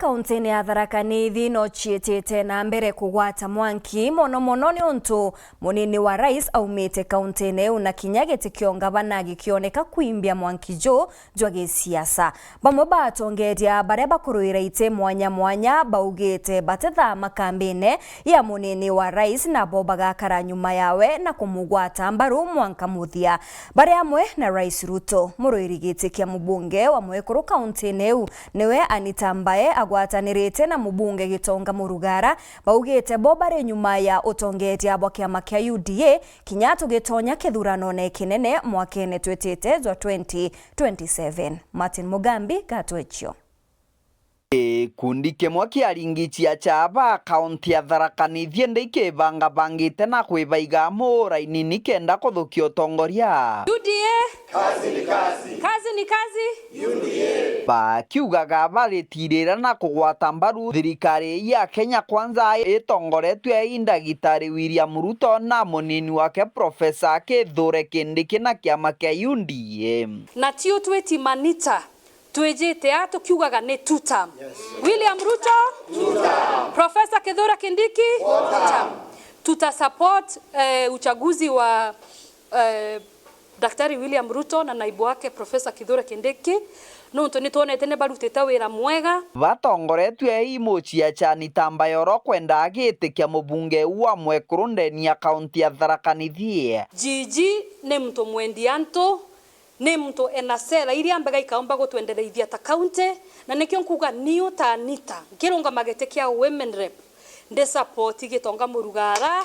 Kaunti ya Tharaka Nithi no chietete na mbere kugwata mwanki mono ni untu munini wa rais aumite kaunti neu na kinyagete kiongabana gikioneka kuimbia mwanki jwa siasa. Bamwe batongeria baria bakuruira ite mwanya baugite batetha makambine ya munini wa rais na bo bagakara nyuma yawe na kumugwata mbaru mwanka muthia. Baria amwe na Rais Ruto muruirigite kia mubunge wa mwekuru kaunti neu newe Anita Mbae agwatanirite na mubunge Gitonga Murugara baugite bo bare nyuma ya utongetia bwa kiama kia UDA kinyato gitonya kithurano ne kinene mwakene twetete zwa 2027. Martin Mugambi gatwechio. Kundi kimwe kiaringitia chaba kaunti ya Tharaka Nithi ndike bangite na kwibaiga muraini nikenda kuthukio tongoria UDA kazi ni kazi, kazi ni kazi UDA bakiugaga baritirira na kugwata mbaru thirikari ya Kenya Kwanza itongoretwe Indagitari William Ruto na munini wake Profesa Kithure Kindiki na kiama kia UDA na tio twetimanita twejete ato kiugaga ne two term. Yes. William Ruto two term. Professor Kithure Kindiki two term. Tuta support uchaguzi wa Daktari William Ruto na naibu wake Professor Kithure Kindiki no ntoni tuonete ne barutete wira mwega batongoretwe imochia cha Anita Mbae kwenda agitikia mubunge wa mwekuru ndeni ya kaunti ya Tharaka Nithi. Jiji ne mtu mwendianto ne mtu enasera iria mbega ikaomba gutwendereithia ta county na nikyo nkuga niyo ta Anita ngirunga magete kia women rep nde support Gitonga Murugara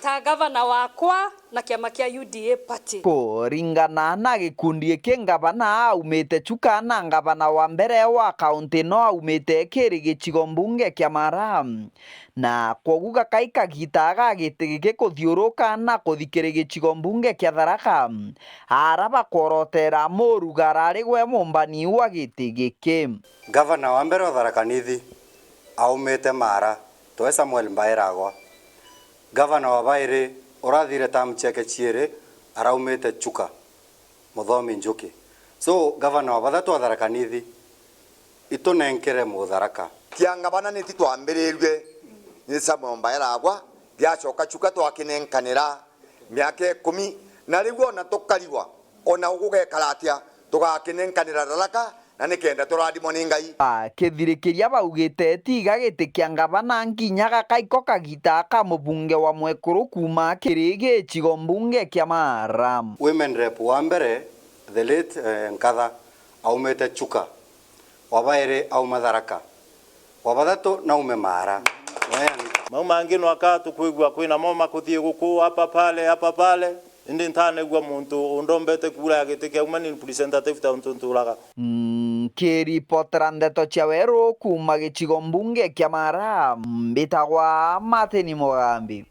ta governor wakwa na kiama kia UDA party kuringana na gikundi kingabana aumite chuka na ngabana wa mbere wa kaunti no aumite Kirigichigo mbunge kia Maram na koguga kaika gitaga gitigike kuthiuruka na kuthikirigichigo mbunge kia Tharaka araba korotera Murugara arigwe mumbani wa gitigike. Governor wa mbere wa Tharaka Nithi aumite Mara to Samuel Mbae ragwa. Governor wa Baire urathire tam cheke chiere araumite Chuka Muthomi Njuki. So governor wa bathatu wa Tharaka Nithi itunenkere Mutharaka kiangabana niti twambiriirwe ni Samuel Mbae ragwa giacoka Chuka twakinenkanira miake 10 na rigo na tukariwa ona ugugekaratia tugakinenkanira Tharaka na nikenda turadimo ni Ngai. Kithirikiria baugite tiga gitikia ngabana nginyaga kaiko kagita ka mubunge wa mwekuru kuma Kirigichigo mbunge kia Maram. Women rep wa mbere the late Nkatha aumete Chuka wa Baire auma Tharaka wa bathatu na ume Mara. Mau mangino akatu kuigwa kwina mama kuthie guku hapa pale indi ntane gwa muntu undombete kula agitikia umani representative ta untulaga kiripotera ndeto cia weru kuma Gichigo mbunge kia Maram mbitagwa Martin Mugambi.